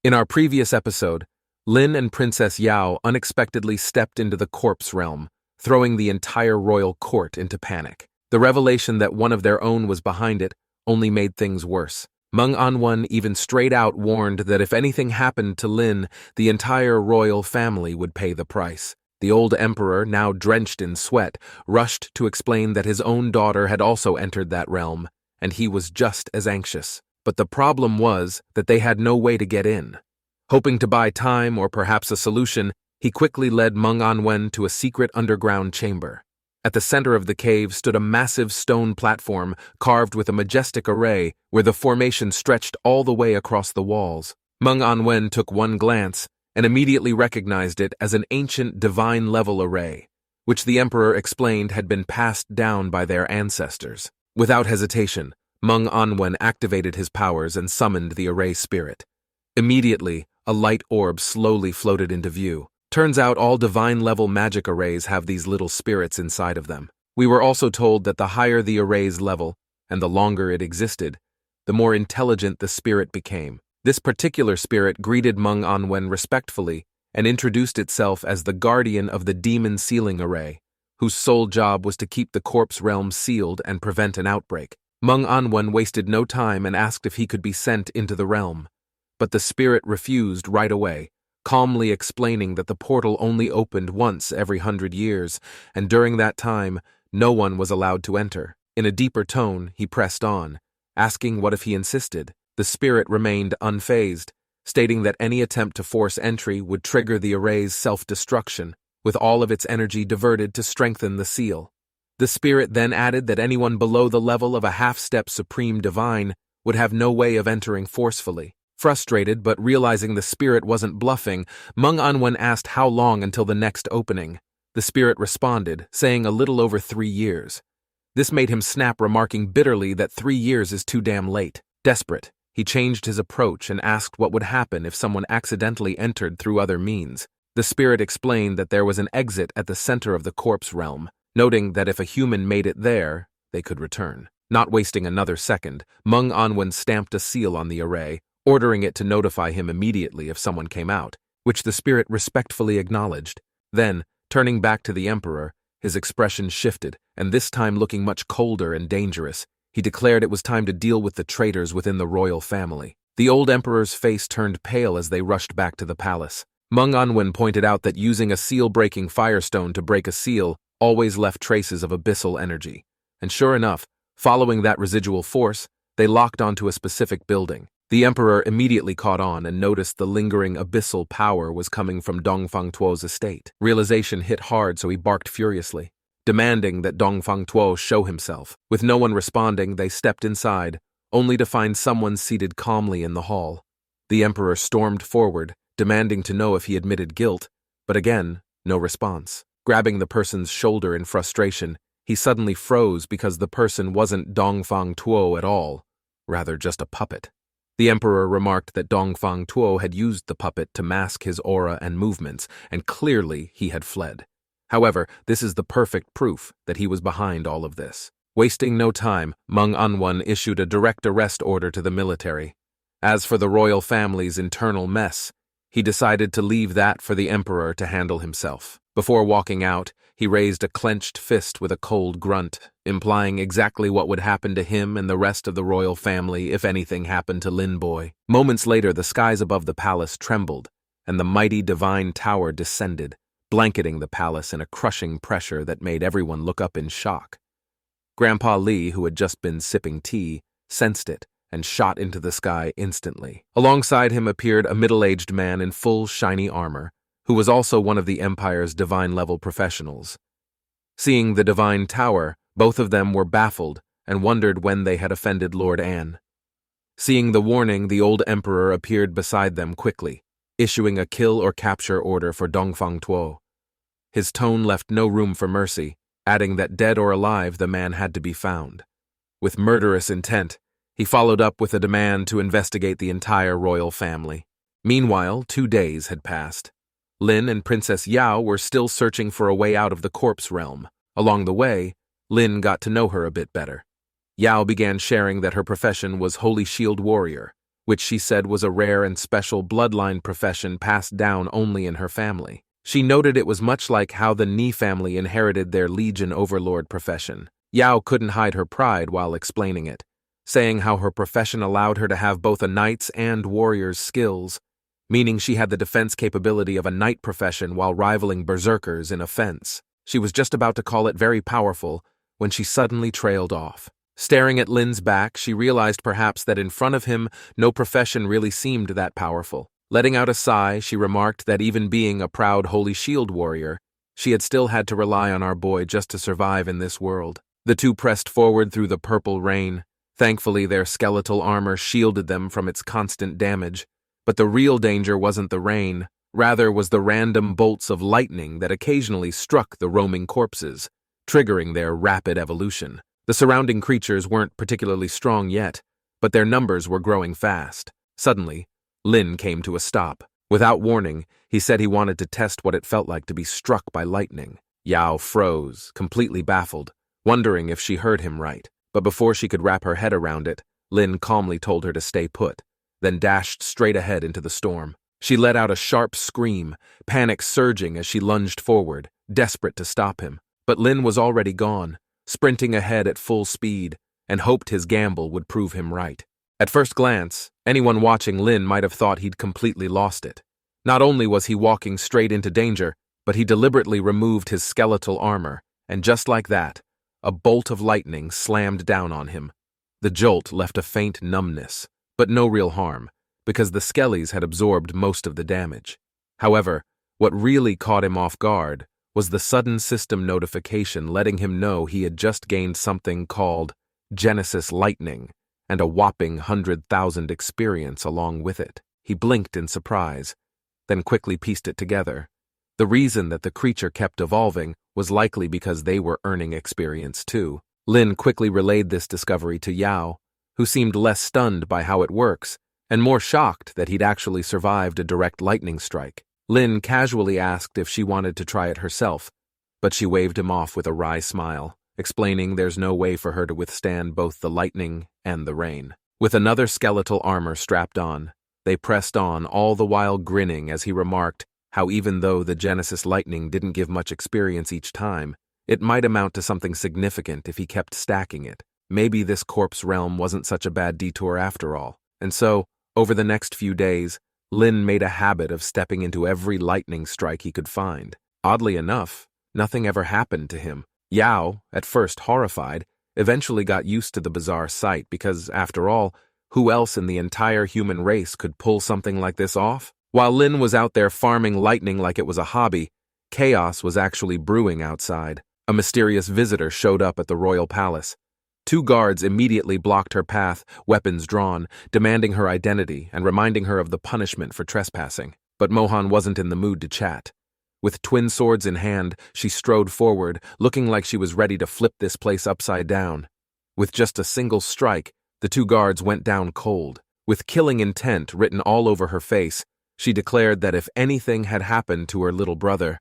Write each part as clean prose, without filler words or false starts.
In our previous episode, Lin and Princess Yao unexpectedly stepped into the corpse realm, throwing the entire royal court into panic. The revelation that one of their own was behind it only made things worse. Meng Anwen even straight out warned that if anything happened to Lin, the entire royal family would pay the price. The old emperor, now drenched in sweat, rushed to explain that his own daughter had also entered that realm, and he was just as anxious. But the problem was that they had no way to get in. Hoping to buy time or perhaps a solution, he quickly led Meng Anwen to a secret underground chamber. At the center of the cave stood a massive stone platform carved with a majestic array where the formation stretched all the way across the walls. Meng Anwen took one glance and immediately recognized it as an ancient divine-level array, which the emperor explained had been passed down by their ancestors. Without hesitation, Meng Anwen activated his powers and summoned the array spirit. Immediately, a light orb slowly floated into view. Turns out all divine-level magic arrays have these little spirits inside of them. We were also told that the higher the array's level, and the longer it existed, the more intelligent the spirit became. This particular spirit greeted Meng Anwen respectfully and introduced itself as the guardian of the demon sealing array, whose sole job was to keep the corpse realm sealed and prevent an outbreak. Meng Anwen wasted no time and asked if he could be sent into the realm, but the spirit refused right away, calmly explaining that the portal only opened once every 100 years, and during that time, no one was allowed to enter. In a deeper tone, he pressed on, asking what if he insisted. The spirit remained unfazed, stating that any attempt to force entry would trigger the array's self-destruction, with all of its energy diverted to strengthen the seal. The spirit then added that anyone below the level of a half-step supreme divine would have no way of entering forcefully. Frustrated but realizing the spirit wasn't bluffing, Meng Anwen asked how long until the next opening. The spirit responded, saying a little over 3 years. This made him snap, remarking bitterly that 3 years is too damn late. Desperate, he changed his approach and asked what would happen if someone accidentally entered through other means. The spirit explained that there was an exit at the center of the corpse realm, noting that if a human made it there, they could return. Not wasting another second, Meng Anwen stamped a seal on the array, ordering it to notify him immediately if someone came out, which the spirit respectfully acknowledged. Then, turning back to the emperor, his expression shifted, and this time looking much colder and dangerous, he declared it was time to deal with the traitors within the royal family. The old emperor's face turned pale as they rushed back to the palace. Meng Anwen pointed out that using a seal-breaking firestone to break a seal always left traces of abyssal energy. And sure enough, following that residual force, they locked onto a specific building. The emperor immediately caught on and noticed the lingering abyssal power was coming from Dongfang Tuo's estate. Realization hit hard, so he barked furiously, demanding that Dongfang Tuo show himself. With no one responding, they stepped inside, only to find someone seated calmly in the hall. The emperor stormed forward, demanding to know if he admitted guilt, but again, no response. Grabbing the person's shoulder in frustration, he suddenly froze because the person wasn't Dongfang Tuo at all, rather just a puppet. The emperor remarked that Dongfang Tuo had used the puppet to mask his aura and movements, and clearly he had fled. However, this is the perfect proof that he was behind all of this. Wasting no time, Meng Anwen issued a direct arrest order to the military. As for the royal family's internal mess, he decided to leave that for the emperor to handle himself. Before walking out, he raised a clenched fist with a cold grunt, implying exactly what would happen to him and the rest of the royal family if anything happened to Lin Boy. Moments later, the skies above the palace trembled, and the mighty divine tower descended, blanketing the palace in a crushing pressure that made everyone look up in shock. Grandpa Li, who had just been sipping tea, sensed it and shot into the sky instantly. Alongside him appeared a middle-aged man in full shiny armor, who was also one of the Empire's divine-level professionals. Seeing the divine tower, both of them were baffled and wondered when they had offended Lord An. Seeing the warning, the old emperor appeared beside them quickly, issuing a kill or capture order for Dongfang Tuo. His tone left no room for mercy, adding that dead or alive the man had to be found. With murderous intent, he followed up with a demand to investigate the entire royal family. Meanwhile, 2 days had passed. Lin and Princess Yao were still searching for a way out of the corpse realm. Along the way, Lin got to know her a bit better. Yao began sharing that her profession was Holy Shield Warrior, which she said was a rare and special bloodline profession passed down only in her family. She noted it was much like how the Ni family inherited their Legion Overlord profession. Yao couldn't hide her pride while explaining it, saying how her profession allowed her to have both a knight's and warrior's skills, meaning she had the defense capability of a knight profession while rivaling berserkers in offense. She was just about to call it very powerful when she suddenly trailed off. Staring at Lin's back, she realized perhaps that in front of him, no profession really seemed that powerful. Letting out a sigh, she remarked that even being a proud Holy Shield warrior, she had still had to rely on our boy just to survive in this world. The two pressed forward through the purple rain. Thankfully, their skeletal armor shielded them from its constant damage. But the real danger wasn't the rain, rather was the random bolts of lightning that occasionally struck the roaming corpses, triggering their rapid evolution. The surrounding creatures weren't particularly strong yet, but their numbers were growing fast. Suddenly, Lin came to a stop. Without warning, he said he wanted to test what it felt like to be struck by lightning. Yao froze, completely baffled, wondering if she heard him right. But before she could wrap her head around it, Lin calmly told her to stay put, then dashed straight ahead into the storm. She let out a sharp scream, panic surging as she lunged forward, desperate to stop him. But Lin was already gone, sprinting ahead at full speed, and hoped his gamble would prove him right. At first glance, anyone watching Lin might have thought he'd completely lost it. Not only was he walking straight into danger, but he deliberately removed his skeletal armor, and just like that, a bolt of lightning slammed down on him. The jolt left a faint numbness, but no real harm, because the skellies had absorbed most of the damage. However, what really caught him off guard was the sudden system notification letting him know he had just gained something called Genesis Lightning, and a whopping 100,000 experience along with it. He blinked in surprise, then quickly pieced it together. The reason that the creature kept evolving was likely because they were earning experience too. Lin quickly relayed this discovery to Yao, who seemed less stunned by how it works, and more shocked that he'd actually survived a direct lightning strike. Lin casually asked if she wanted to try it herself, but she waved him off with a wry smile, explaining there's no way for her to withstand both the lightning and the rain. With another skeletal armor strapped on, they pressed on, all the while grinning as he remarked how even though the Genesis Lightning didn't give much experience each time, it might amount to something significant if he kept stacking it. Maybe this corpse realm wasn't such a bad detour after all. And so, over the next few days, Lin made a habit of stepping into every lightning strike he could find. Oddly enough, nothing ever happened to him. Yao, at first horrified, eventually got used to the bizarre sight because, after all, who else in the entire human race could pull something like this off? While Lin was out there farming lightning like it was a hobby, chaos was actually brewing outside. A mysterious visitor showed up at the royal palace. 2 guards immediately blocked her path, weapons drawn, demanding her identity and reminding her of the punishment for trespassing. But Mohan wasn't in the mood to chat. With twin swords in hand, she strode forward, looking like she was ready to flip this place upside down. With just a single strike, the 2 guards went down cold. With killing intent written all over her face, she declared that if anything had happened to her little brother,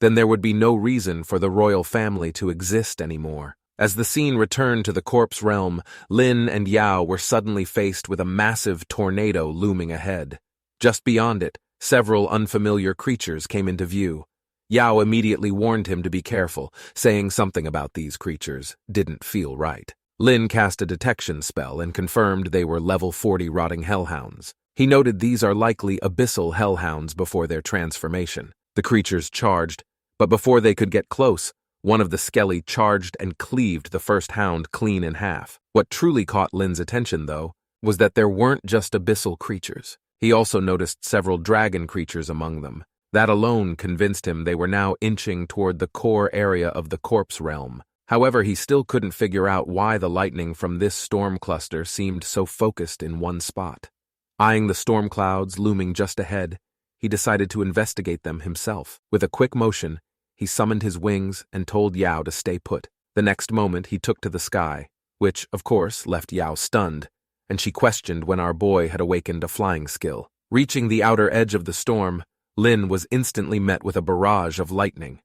then there would be no reason for the royal family to exist anymore. As the scene returned to the corpse realm, Lin and Yao were suddenly faced with a massive tornado looming ahead. Just beyond it, several unfamiliar creatures came into view. Yao immediately warned him to be careful, saying something about these creatures didn't feel right. Lin cast a detection spell and confirmed they were level 40 rotting hellhounds. He noted these are likely abyssal hellhounds before their transformation. The creatures charged, but before they could get close, one of the skelly charged and cleaved the first hound clean in half. What truly caught Lin's attention, though, was that there weren't just abyssal creatures. He also noticed several dragon creatures among them. That alone convinced him they were now inching toward the core area of the corpse realm. However, he still couldn't figure out why the lightning from this storm cluster seemed so focused in one spot. Eyeing the storm clouds looming just ahead, he decided to investigate them himself. With a quick motion, he summoned his wings and told Yao to stay put. The next moment, he took to the sky, which, of course, left Yao stunned, and she questioned when our boy had awakened a flying skill. Reaching the outer edge of the storm, Lin was instantly met with a barrage of lightning.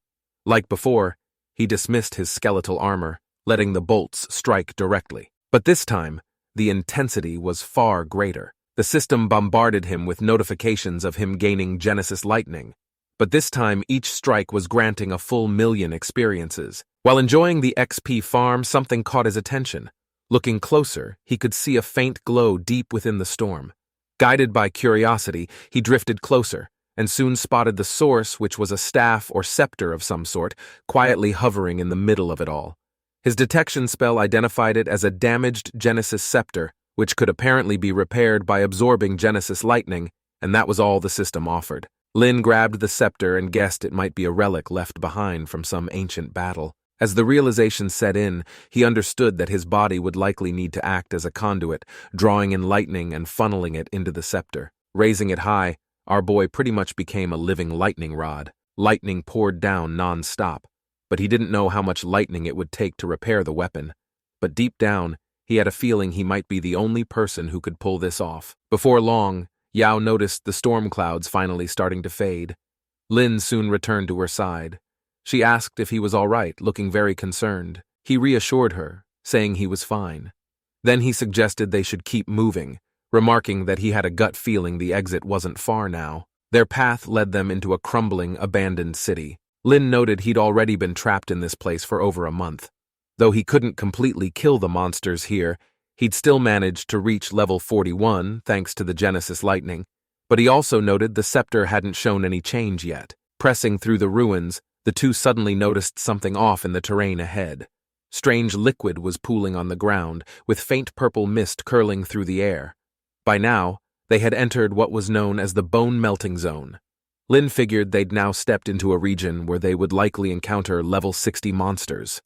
Like before, he dismissed his skeletal armor, letting the bolts strike directly. But this time, the intensity was far greater. The system bombarded him with notifications of him gaining Genesis Lightning. But this time each strike was granting a full 1,000,000 experiences. While enjoying the XP farm, something caught his attention. Looking closer, he could see a faint glow deep within the storm. Guided by curiosity, he drifted closer, and soon spotted the source, which was a staff or scepter of some sort, quietly hovering in the middle of it all. His detection spell identified it as a damaged Genesis scepter, which could apparently be repaired by absorbing Genesis Lightning, and that was all the system offered. Lin grabbed the scepter and guessed it might be a relic left behind from some ancient battle. As the realization set in, he understood that his body would likely need to act as a conduit, drawing in lightning and funneling it into the scepter. Raising it high, our boy pretty much became a living lightning rod. Lightning poured down non-stop, but he didn't know how much lightning it would take to repair the weapon. But deep down, he had a feeling he might be the only person who could pull this off. Before long, Yao noticed the storm clouds finally starting to fade. Lin soon returned to her side. She asked if he was all right, looking very concerned. He reassured her, saying he was fine. Then he suggested they should keep moving, remarking that he had a gut feeling the exit wasn't far now. Their path led them into a crumbling, abandoned city. Lin noted he'd already been trapped in this place for over a month. Though he couldn't completely kill the monsters here, he'd still managed to reach level 41 thanks to the Genesis Lightning. But he also noted the scepter hadn't shown any change yet. Pressing through the ruins, the two suddenly noticed something off in the terrain ahead. Strange liquid was pooling on the ground, with faint purple mist curling through the air. By now, they had entered what was known as the bone-melting zone. Lin figured they'd now stepped into a region where they would likely encounter level 60 monsters.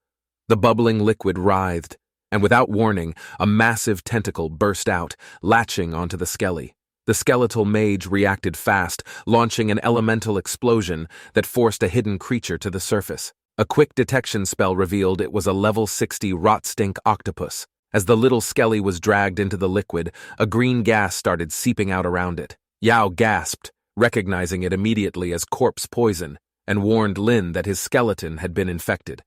The bubbling liquid writhed, and without warning, a massive tentacle burst out, latching onto the skelly. The skeletal mage reacted fast, launching an elemental explosion that forced a hidden creature to the surface. A quick detection spell revealed it was a level 60 rot-stink octopus. As the little skelly was dragged into the liquid, a green gas started seeping out around it. Yao gasped, recognizing it immediately as corpse poison, and warned Lin that his skeleton had been infected.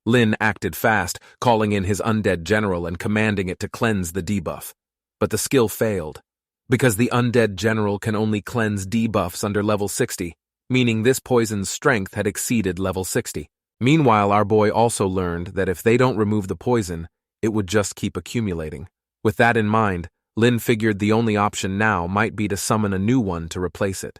Lin acted fast, calling in his undead general and commanding it to cleanse the debuff. But the skill failed, because the undead general can only cleanse debuffs under level 60, meaning this poison's strength had exceeded level 60. Meanwhile, our boy also learned that if they don't remove the poison, it would just keep accumulating. With that in mind, Lin figured the only option now might be to summon a new one to replace it.